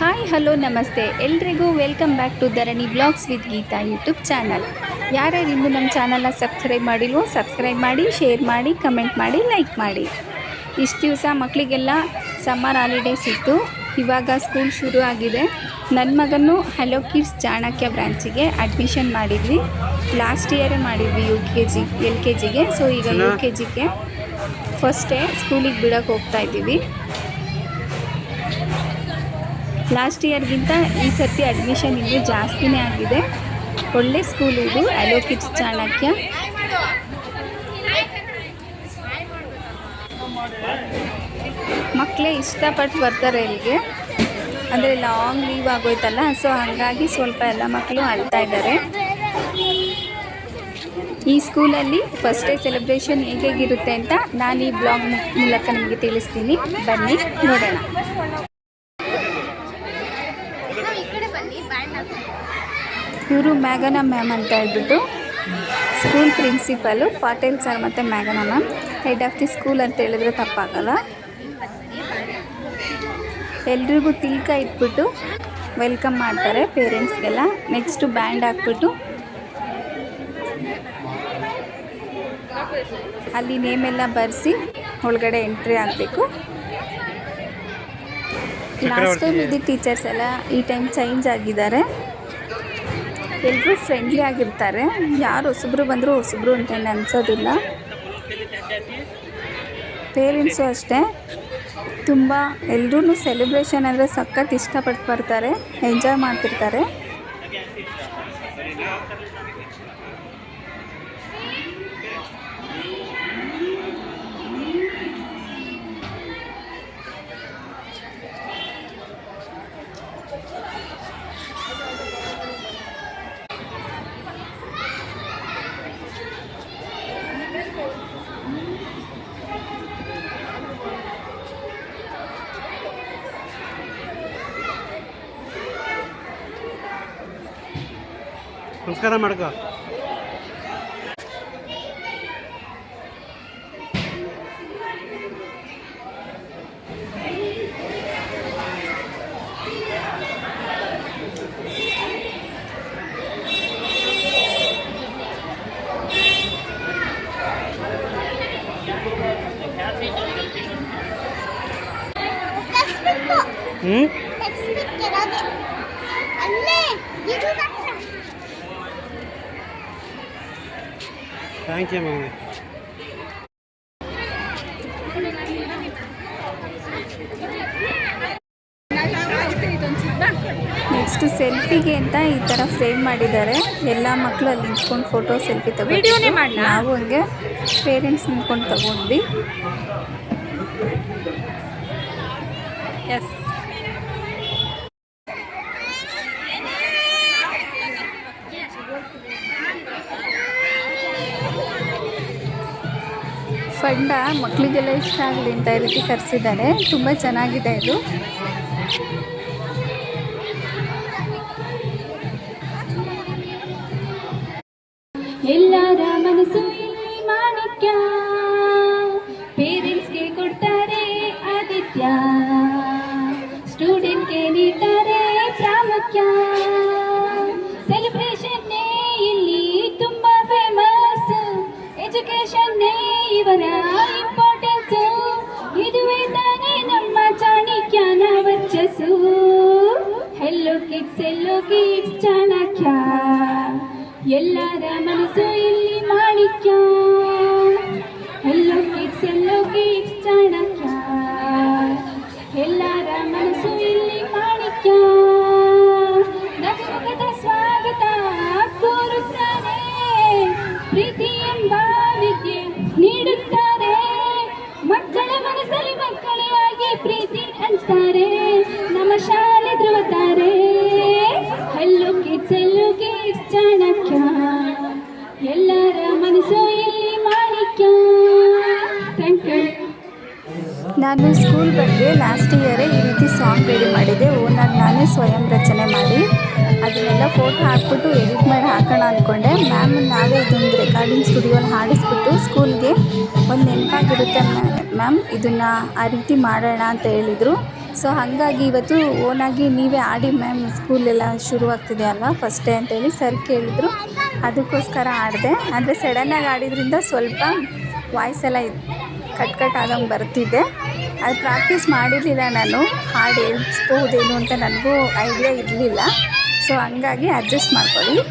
Hi hello ನಮಸ್ತೆ ಎಲ್ರಿಗೂ welcome back to Dharani blogs with Geetha YouTube channel. ಯಾರ್ಯಾರು ಇನ್ನೂ ನಮ್ಮ ಚಾನಲ್ನ ಸಬ್ಸ್ಕ್ರೈಬ್ ಮಾಡಿಲ್ವೋ ಸಬ್ಸ್ಕ್ರೈಬ್ ಮಾಡಿ, ಶೇರ್ ಮಾಡಿ, ಕಮೆಂಟ್ ಮಾಡಿ, ಲೈಕ್ ಮಾಡಿ. ಇಷ್ಟು ದಿವಸ ಮಕ್ಕಳಿಗೆಲ್ಲ ಸಮ್ಮರ್ ಹಾಲಿಡೇಸ್ ಇತ್ತು. ಇವಾಗ ಸ್ಕೂಲ್ ಶುರು ಆಗಿದೆ. ನನ್ನ ಮಗನ್ನು ಹಲೋ ಕಿಡ್ಸ್ ಚಾಣಕ್ಯ ಬ್ರಾಂಚಿಗೆ ಅಡ್ಮಿಷನ್ ಮಾಡಿದ್ವಿ. ಲಾಸ್ಟ್ ಇಯರೇ ಮಾಡಿದ್ವಿ LKG. ಸೊ ಈಗ UKGಗೆ ಫಸ್ಟ್ ಡೇ ಸ್ಕೂಲಿಗೆ ಬಿಡೋಕ್ಕೆ ಹೋಗ್ತಾ ಇದ್ದೀವಿ. ಲಾಸ್ಟ್ ಇಯರ್ಗಿಂತ ಈ ಸರ್ತಿ ಅಡ್ಮಿಷನ್ ಇನ್ನೂ ಜಾಸ್ತಿನೇ ಆಗಿದೆ. ಒಳ್ಳೆ ಸ್ಕೂಲ್ ಇದು, ಹಲೋ ಕಿಡ್ಸ್ ಚಾಣಕ್ಯ. ಮಕ್ಕಳೇ ಇಷ್ಟಪಟ್ಟು ಬರ್ತಾರೆ ಇಲ್ಲಿಗೆ. ಅಂದರೆ ಲಾಂಗ್ ಲೀವ್ ಆಗೋಯ್ತಲ್ಲ, ಸೊ ಹಾಗಾಗಿ ಸ್ವಲ್ಪ ಎಲ್ಲ ಮಕ್ಕಳು ಅಳ್ತಾ ಇದ್ದಾರೆ. ಈ ಸ್ಕೂಲಲ್ಲಿ ಫಸ್ಟ್ ಡೇ ಸೆಲೆಬ್ರೇಷನ್ ಹೇಗಿರುತ್ತೆ ಅಂತ ನಾನು ಈ ಬ್ಲಾಗ್ ಮೂಲಕ ನಿಮಗೆ ತಿಳಿಸ್ತೀನಿ. ಬನ್ನಿ ನೋಡೋಣ. ಇವರು ಮ್ಯಾಗನಾ ಮ್ಯಾಮ್ ಅಂತ ಹೇಳ್ಬಿಟ್ಟು ಸ್ಕೂಲ್ ಪ್ರಿನ್ಸಿಪಲು, ಪಾಟೇಲ್ ಸರ್ ಮತ್ತು ಮ್ಯಾಗನಾ ma'am. Head of the school ಅಂತ ಹೇಳಿದ್ರೆ ತಪ್ಪಾಗಲ್ಲ. ಎಲ್ರಿಗೂ ತಿಲ್ಕ ಇಟ್ಬಿಟ್ಟು ವೆಲ್ಕಮ್ ಮಾಡ್ತಾರೆ ಪೇರೆಂಟ್ಸ್ಗೆಲ್ಲ. ನೆಕ್ಸ್ಟು ಬ್ಯಾಂಡ್ ಹಾಕ್ಬಿಟ್ಟು ಅಲ್ಲಿ ನೇಮೆಲ್ಲ ಬರೆಸಿ ಒಳಗಡೆ ಎಂಟ್ರಿ ಆಗಬೇಕು. ಲಾಸ್ಟ್ ಟೈಮ್ ಇದು ಟೀಚರ್ಸ್ ಎಲ್ಲ ಈ ಟೈಮ್ ಚೇಂಜ್ ಆಗಿದ್ದಾರೆ. ಎಲ್ಲರೂ ಫ್ರೆಂಡ್ಲಿ ಆಗಿರ್ತಾರೆ. ಯಾರು ಹೊಸಬ್ರು ಬಂದರೂ ಹೊಸಬ್ರು ಅಂತ ಅನಿಸೋದಿಲ್ಲ. ಪೇರೆಂಟ್ಸು ಅಷ್ಟೇ, ತುಂಬ ಎಲ್ಲರೂ ಸೆಲೆಬ್ರೇಷನ್ ಅಂದರೆ ಸಖತ್ ಇಷ್ಟಪಟ್ಟು ಬರ್ತಾರೆ, ಎಂಜಾಯ್ ಮಾಡ್ತಿರ್ತಾರೆ. ನಮಸ್ಕಾರ ಮಾಡ್ಕೋ. Thank you ma'am. ನೆಕ್ಸ್ಟ್ ಸೆಲ್ಫಿಗೆ ಅಂತ ಈ ಥರ ಫ್ರೇಮ್ ಮಾಡಿದ್ದಾರೆ. ಎಲ್ಲ ಮಕ್ಕಳು ಅಲ್ಲಿ ನಿಂತ್ಕೊಂಡು ಫೋಟೋ ಸೆಲ್ಫಿ ತಗೊಂಡು, ನಾವು ಹಂಗೆ ಪೇರೆಂಟ್ಸ್ ನಿಂತ್ಕೊಂಡು ತಗೊಂಡ್ವಿ. ಎಸ್, ಫಂಡ ಮಕ್ಕಳಿಗೆಲ್ಲ ಇಷ್ಟ ಆಗಲಿ ಅಂತ ಈ ರೀತಿ ಕರೆಸಿದ್ದಾರೆ. ತುಂಬ ಚೆನ್ನಾಗಿದೆ ಇದು. ಎಲ್ಲರ ಮನಸ್ಸು ಇಲ್ಲಿ ಮಾಣಿಕ್ಯ, ಪೇರೆಂಟ್ಸ್ಗೆ ಕೊಡ್ತಾರೆ ಆದಿತ್ಯ, ಸ್ಟೂಡೆಂಟ್ಗೆ ನೀಡ್ತಾರೆ ಪ್ರಾಮುಖ್ಯ. ಸೆಲೆಬ್ರೇಷನ್ನೇ ಇಲ್ಲಿ ತುಂಬ ಫೇಮಸ್, ಎಜುಕೇಶನ್ನೇ ಇವರ ಇಂಪಾರ್ಟೆನ್ಸು. ಇದುವೇ ತಾನೇ ನಮ್ಮ ಚಾಣಕ್ಯನ ವರ್ಚಸ್ಸು. ಹೆಲ್ಲೋ ಕಿಡ್ಸ್ ಚಾಣಕ್ಯ, ಎಲ್ಲರ ಮನಸ್ಸು ಇಲ್ಲಿ ಮಾಣಿಕ್ಯ. ಹೆಲ್ಲೋ ಕಿಡ್ಸ್ ಚಾಣಕ್ಯ, ಎಲ್ಲರ ಮನಸ್ಸು ಇಲ್ಲಿ ಮಾಣಿಕ್ಯ. ನಗುಮುಖದ ಸ್ವಾಗತ ಕೋರುತ್ತಾರೆ, ಪ್ರೀತಿ ಎಂಬ ವಿದ್ಯೆ ನೀಡುತ್ತಾರೆ. ಮಕ್ಕಳ ಮನಸ್ಸಲ್ಲಿ ಮಕ್ಕಳೇ ಆಗಿ ಪ್ರೀತಿ ಹಂಚ್ತಾರೆ. ನಮ್ಮ ಶಾಲೆ ಧ್ರುವತಾರೆ. ಹೆಲ್ಲೋ ಕಿಡ್ಸ್ ಚಾಣಕ್ಯ, ಎಲ್ಲರ ಮನಸ್ಸು ಇಲ್ಲಿ ಮಾಣಿಕ್ಯ. Thank you. ನಾನು ಸ್ಕೂಲ್ ಬಗ್ಗೆ ಲಾಸ್ಟ್ ಇಯರೇ ಈ ರೀತಿ ಸಾಂಗ್ ರೆಡಿ ಮಾಡಿದ್ದೆ. ಓನಾಗಿ ನಾನೇ ಸ್ವಯಂ ರಚನೆ ಮಾಡಿ ಅದನ್ನೆಲ್ಲ ಫೋಟೋ ಹಾಕ್ಬಿಟ್ಟು ಎಡಿಟ್ ಮಾಡಿ ಹಾಕೋಣ ಅಂದ್ಕೊಂಡೆ. ಮ್ಯಾಮ್ ನಾವೇ ಇದೊಂದು ರೆಕಾರ್ಡಿಂಗ್ ಸ್ಟುಡಿಯೋಲ್ಲಿ ಹಾಡಿಸ್ಬಿಟ್ಟು ಸ್ಕೂಲ್ಗೆ ಒಂದು ನೆನಪಾಗಿರುತ್ತೆ ಮ್ಯಾಮ್, ಇದನ್ನು ಆ ರೀತಿ ಮಾಡೋಣ ಅಂತ ಹೇಳಿದರು. ಸೊ ಹಾಗಾಗಿ ಇವತ್ತು ಓನಾಗಿ ನೀವೇ ಆಡಿ ಮ್ಯಾಮ್ ಸ್ಕೂಲೆಲ್ಲ ಶುರುವಾಗ್ತಿದೆ ಅಲ್ವಾ ಫಸ್ಟ್ ಡೇ ಅಂತೇಳಿ ಸರ್ ಕೇಳಿದ್ರು, ಅದಕ್ಕೋಸ್ಕರ ಆಡಿದೆ. ಅಂದರೆ ಸಡನ್ನಾಗಿ ಆಡಿದ್ರಿಂದ ಸ್ವಲ್ಪ ವಾಯ್ಸೆಲ್ಲ ಕಟ್ ಆದಂಗೆ ಬರ್ತಿದ್ದೆ. ಅದು ಪ್ರಾಕ್ಟೀಸ್ ಮಾಡಿರಲಿಲ್ಲ ನಾನು, ಹಾಡು ಹೇಳ್ಸ್ಬಹುದೇನು ಅಂತ ನನಗೂ ಐಡಿಯಾ ಇರಲಿಲ್ಲ. ಸೊ ಹಂಗಾಗಿ ಅಡ್ಜಸ್ಟ್ ಮಾಡ್ಕೊಳ್ಳಿ.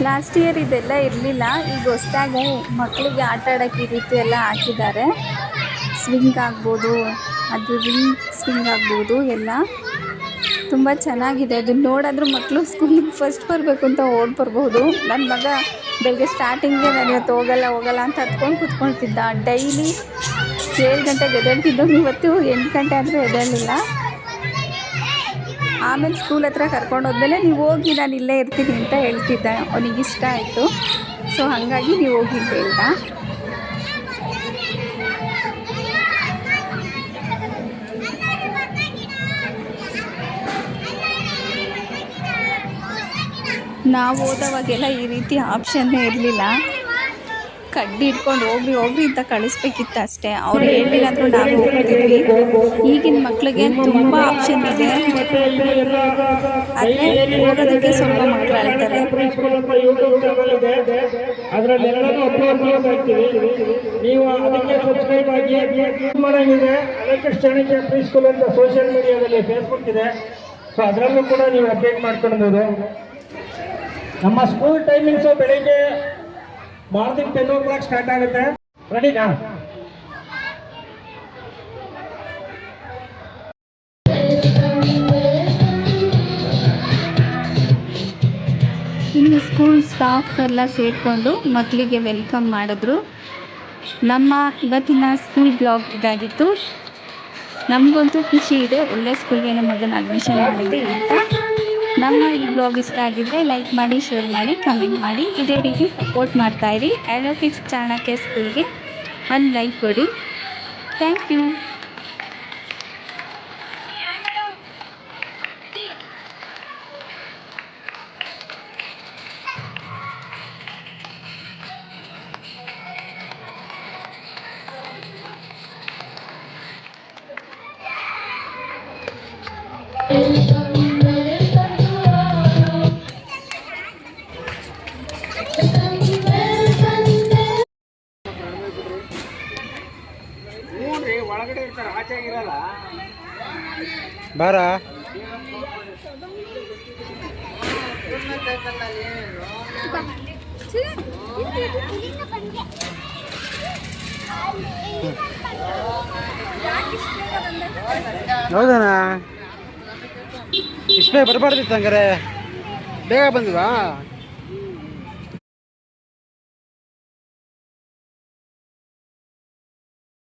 ಲಾಸ್ಟ್ ಇಯರ್ ಇದೆಲ್ಲ ಇರಲಿಲ್ಲ. ಈಗ ಹೊಸ್ದಾಗಿ ಮಕ್ಕಳಿಗೆ ಆಟ ಆಡೋಕ್ಕೆ ಈ ರೀತಿ ಎಲ್ಲ ಹಾಕಿದ್ದಾರೆ. ಸ್ವಿಂಗ್ ಆಗ್ಬೋದು, ಅದು ರಿಂಗ್ ಸ್ವಿಂಗ್ ಆಗ್ಬೋದು, ಎಲ್ಲ ತುಂಬ ಚೆನ್ನಾಗಿದೆ. ಅದನ್ನು ನೋಡಿದ್ರೆ ಮಕ್ಕಳು ಸ್ಕೂಲಿಗೆ ಫಸ್ಟ್ ಬರಬೇಕು ಅಂತ ಓಡಿ ಬರ್ಬೋದು. ನನ್ನ ಮಗ ಬೆಳಗ್ಗೆ ಸ್ಟಾರ್ಟಿಂಗ್ಗೆ ನಾನು ಇವತ್ತು ಹೋಗಲ್ಲ ಅಂತ ಹತ್ಕೊಂಡು ಕೂತ್ಕೊಳ್ತಿದ್ದ. ಡೈಲಿ 7 ಗಂಟೆಗೆ ಎದ್ದೇಳ್ತಿದ್ದವು, ಇವತ್ತು 8 ಗಂಟೆ ಆದರೂ ಎದ್ದೇಳಲಿಲ್ಲ. ಆಮೇಲೆ ಸ್ಕೂಲ್ ಹತ್ರ ಕರ್ಕೊಂಡು ಹೋದ್ಮೇಲೆ ನೀವು ಹೋಗಿ ನಾನು ಇಲ್ಲೇ ಇರ್ತೀನಿ ಅಂತ ಹೇಳ್ತಿದ್ದ. ಅವನಿಗೆ ಇಷ್ಟ ಆಯಿತು. ಸೊ ಹಾಗಾಗಿ ನೀವು ಹೋಗಿ ಅಂತ ಹೇಳ್ದ. ನಾವು ಹೋದವಾಗೆಲ್ಲ ಈ ರೀತಿ ಆಪ್ಷನ್ನೇ ಇರಲಿಲ್ಲ. ಕಡ್ಡಿ ಇಟ್ಕೊಂಡು ಹೋಗ್ರಿ ಅಂತ ಕಳಿಸ್ಬೇಕಿತ್ತು ಅಷ್ಟೇ. ಅವ್ರು ಹೇಳಿಲ್ಲ ಅಂದರೂ ನಾವು ಹೋಗ್ತಿದ್ವಿ. ಈಗಿನ ಮಕ್ಕಳಿಗೆ ತುಂಬ ಆಪ್ಷನ್ ಇದೆ, ಆದರೆ ಹೋಗೋದಕ್ಕೆ ಸ್ವಲ್ಪ ಮಕ್ಕಳು ಹೇಳ್ತಾರೆ. ಅದರಲ್ಲೆಲ್ಲನೂ ಅಪ್ಲೋಡ್ ಮಾಡ್ತೀವಿ, ನೀವು ಅದಕ್ಕೆ ಸಬ್ಸ್ಕ್ರೈಬ್ ಆಗಿ. ಮಾಡೋಂಗಿದೆ ಅಲಂಕೃಷ್ಣ ಚಾಣಕ್ಯ ಪ್ರೀ ಸ್ಕೂಲ್ ಅಂತ ಸೋಷಿಯಲ್ ಮೀಡಿಯಾದಲ್ಲಿ ಫೇಸ್ಬುಕ್ ಇದೆ. ಸೊ ಅದರಲ್ಲೂ ಕೂಡ ನೀವು ಅಪ್ಡೇಟ್ ಮಾಡ್ಕೊಳ್ಬೋದು. ನಮ್ಮ ಸ್ಕೂಲ್ ಟೈಮಿಂಗ್ಸು ಬೆಳಿಗ್ಗೆ ಮಾರ್ನಿಂಗ್ 10 o'clock ಸ್ಟಾರ್ಟ್ ಆಗುತ್ತೆ. ರೆಡಿನಾ? ಇನ್ನು ಸ್ಕೂಲ್ ಸ್ಟಾಫ್ ಎಲ್ಲ ಸೇರಿಕೊಂಡು ಮಕ್ಕಳಿಗೆ ವೆಲ್ಕಮ್ ಮಾಡಿದ್ರು. ನಮ್ಮ ಇವತ್ತಿನ ಸ್ಕೂಲ್ ಬ್ಲಾಗ್ ಇದಾಗಿತ್ತು. ನಮಗಂತೂ ಖುಷಿ ಇದೆ, ಒಳ್ಳೆ ಸ್ಕೂಲ್ಗೆ ನಮ್ಮ ಮಗನ ಅಡ್ಮಿಷನ್ ಮಾಡಿದೆ ಅಂತ. ನಮ್ಮ ಈ ಬ್ಲಾಗ್ ಇಷ್ಟ ಆಗಿದ್ದರೆ ಲೈಕ್ ಮಾಡಿ, ಶೇರ್ ಮಾಡಿ, ಕಮೆಂಟ್ ಮಾಡಿ. ಇದೇ ರೀತಿ ಸಪೋರ್ಟ್ ಮಾಡ್ತಾಯಿರಿ. ಏರೋಟಿಕ್ಸ್ ಚಾಣಕ್ಯ ಸ್ಕೂಲ್ಗೆ ಒಂದು ಲೈಕ್ ಕೊಡಿ. Thank you. ಒಳಗಡೆ ಇರ್ತಾರೆ, ಆಚೆ ಇರಲ್ಲ. ಬಾರ ಹೌದಾ? ಇಷ್ಟೇ ಬರಬಾರ್ದಿತ್ತು ಹಂಗಾರೆ, ಬೇಗ ಬಂದ್ವಾ?